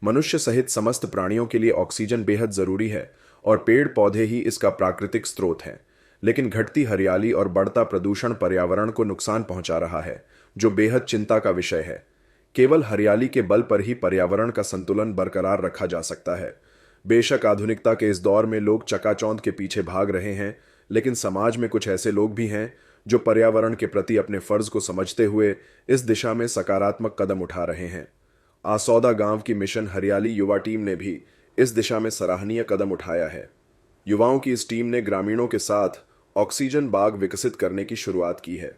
मनुष्य सहित समस्त प्राणियों के लिए ऑक्सीजन बेहद जरूरी है और पेड़ पौधे ही इसका प्राकृतिक स्रोत हैं। लेकिन घटती हरियाली और बढ़ता प्रदूषण पर्यावरण को नुकसान पहुंचा रहा है, जो बेहद चिंता का विषय है। केवल हरियाली के बल पर ही पर्यावरण का संतुलन बरकरार रखा जा सकता है। बेशक आधुनिकता के इस दौर में लोग चकाचौंध के पीछे भाग रहे हैं, लेकिन समाज में कुछ ऐसे लोग भी हैं जो पर्यावरण के प्रति अपने फर्ज को समझते हुए इस दिशा में सकारात्मक कदम उठा रहे हैं। आसौदा गांव की मिशन हरियाली युवा टीम ने भी इस दिशा में सराहनीय कदम उठाया है। युवाओं की इस टीम ने ग्रामीणों के साथ ऑक्सीजन बाग विकसित करने की शुरुआत की है।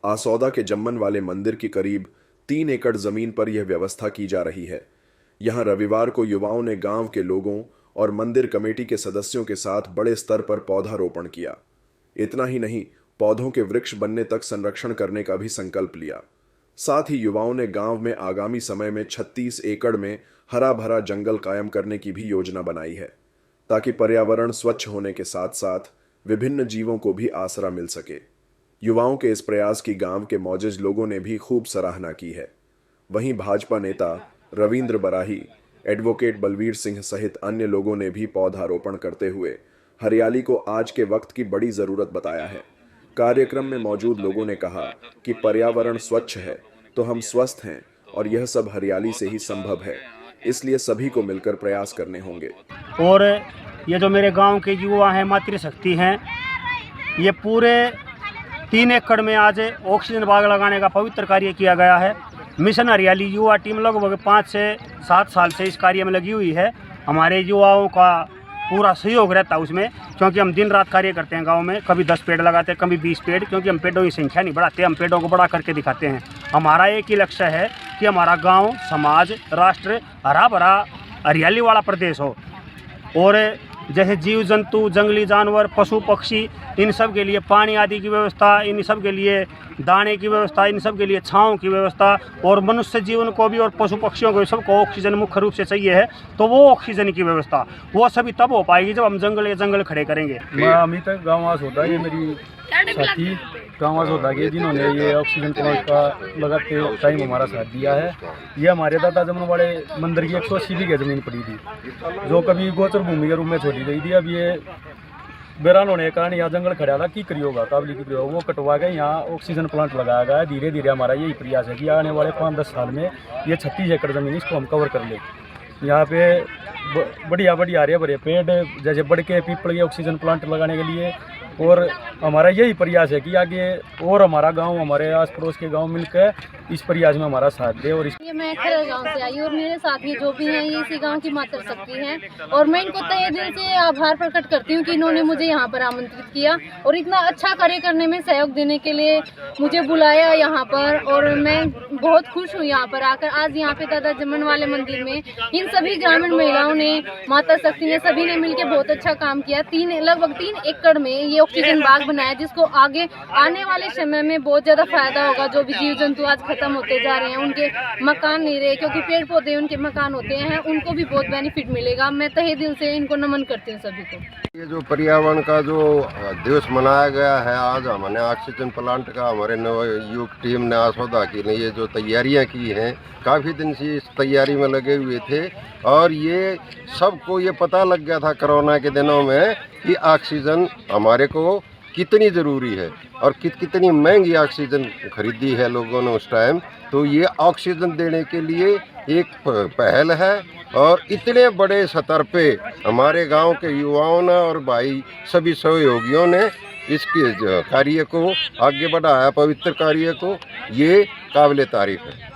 आसौदा के जम्मन वाले मंदिर की करीब 3 एकड़ जमीन पर यह व्यवस्था की जा रही है। यहां रविवार को युवाओं ने गांव के लोगों और मंदिर कमेटी के सदस्यों के साथ बड़े स्तर पर पौधारोपण किया। इतना ही नहीं, पौधों के वृक्ष बनने तक संरक्षण करने का भी संकल्प लिया। साथ ही युवाओं ने गांव में आगामी समय में 36 एकड़ में हरा भरा जंगल कायम करने की भी योजना बनाई है, ताकि पर्यावरण स्वच्छ होने के साथ साथ विभिन्न जीवों को भी आसरा मिल सके। युवाओं के इस प्रयास की गांव के मौजूद लोगों ने भी खूब सराहना की है। वहीं भाजपा नेता रविंद्र बराही, एडवोकेट बलवीर सिंह सहित अन्य लोगों ने भी पौधारोपण करते हुए हरियाली को आज के वक्त की बड़ी जरूरत बताया है। कार्यक्रम में मौजूद लोगों ने कहा कि पर्यावरण स्वच्छ है तो हम स्वस्थ हैं और यह सब हरियाली से ही संभव है, इसलिए सभी को मिलकर प्रयास करने होंगे। और ये जो मेरे गांव के युवा हैं, मातृशक्ति हैं, ये पूरे 3 एकड़ में आज ऑक्सीजन बाग लगाने का पवित्र कार्य किया गया है। मिशन हरियाली युवा टीम लगभग 5 से 7 साल से इस कार्य में लगी हुई है। हमारे युवाओं का पूरा सहयोग रहता है उसमें, क्योंकि हम दिन रात कार्य करते हैं गांव में। कभी 10 पेड़ लगाते हैं, कभी 20 पेड़, क्योंकि हम पेड़ों की संख्या नहीं बढ़ाते, हम पेड़ों को बड़ा करके दिखाते हैं। हमारा एक ही लक्ष्य है कि हमारा गांव, समाज, राष्ट्र हरा भरा हरियाली वाला प्रदेश हो। और जैसे जीव जंतु, जंगली जानवर, पशु पक्षी, इन सब के लिए पानी आदि की व्यवस्था, इन सब के लिए दाने की व्यवस्था, इन सब के लिए छांव की व्यवस्था, और मनुष्य जीवन को भी और पशु पक्षियों को भी सबको ऑक्सीजन मुख्य रूप से चाहिए है। तो वो ऑक्सीजन की व्यवस्था वो सभी तब हो पाएगी जब हम जंगल खड़े करेंगे। मैं अमित गाँव आसौदा, ये मेरी साथी गाँव आसौदा के जिन्होंने ये ऑक्सीजन प्लांट का लगाते टाइम हमारा साथ दिया है। ये हमारे दादा जमन वाले मंदिर की 180 बीघे जमीन पड़ी थी, जो कभी गोचर भूमि के रूप में छोड़ी गई थी। अब ये बेरान होने के कारण यहाँ जंगल खड़ा था, की करी होगा, काबली की होगा, वो कटवा के यहाँ ऑक्सीजन प्लांट लगाया गया है। धीरे धीरे हमारा यही प्रयास है कि आने वाले 5-10 साल में ये 36 एकड़ ज़मीन इसको हम कवर कर ले। यहाँ पे बढ़िया हरे भरे पेड़, जैसे बड़ के पीपल के ऑक्सीजन प्लांट लगाने के लिए। और हमारा यही प्रयास है कि आगे और हमारा गांव, हमारे आस पड़ोस के गांव मिलकर इस प्रयास में हमारा साथ दे। और ये मैं खरल गांव से आई और मेरे साथ ये जो भी हैं ये इसी गांव की मातृशक्ति हैं, और मैं इनको तहे दिल से आभार प्रकट करती हूँ कि इन्होंने मुझे यहाँ पर आमंत्रित किया और इतना अच्छा कार्य करने में सहयोग देने के लिए मुझे बुलाया यहाँ पर। और मैं बहुत खुश हूँ यहाँ पर आकर। आज यहाँ पे दादा जमन वाले मंदिर में इन सभी ग्रामीण महिलाओं ने, माता शक्ति ने, सभी ने मिलकर बहुत अच्छा काम किया। लगभग 3 एकड़ में ये ऑक्सीजन बाग बनाया, जिसको आगे आने वाले समय में बहुत ज्यादा फायदा होगा। जो भी जीव जंतु आज खत्म होते जा रहे हैं, उनके मकान नहीं रहे, क्योंकि पेड़ पौधे उनके मकान होते हैं, उनको भी बहुत बेनिफिट मिलेगा। मैं तहे दिल से इनको नमन करती हूँ सभी को। ये जो पर्यावरण का जो दिवस मनाया गया है आज, हमने ऑक्सीजन प्लांट का हमारे नवयुवक टीम ने आसौदा की ने ये जो तैयारियां की हैं, काफ़ी दिन से इस तैयारी में लगे हुए थे। और ये सबको ये पता लग गया था कोरोना के दिनों में कि ऑक्सीजन हमारे को कितनी ज़रूरी है और कितनी महंगी ऑक्सीजन खरीदी है लोगों ने उस टाइम। तो ये ऑक्सीजन देने के लिए एक पहल है और इतने बड़े स्तर पे हमारे गांव के युवाओं ने और भाई सभी सहयोगियों ने इसके कार्य को आगे बढ़ाया, पवित्र कार्य को, ये काबिल तारीफ है।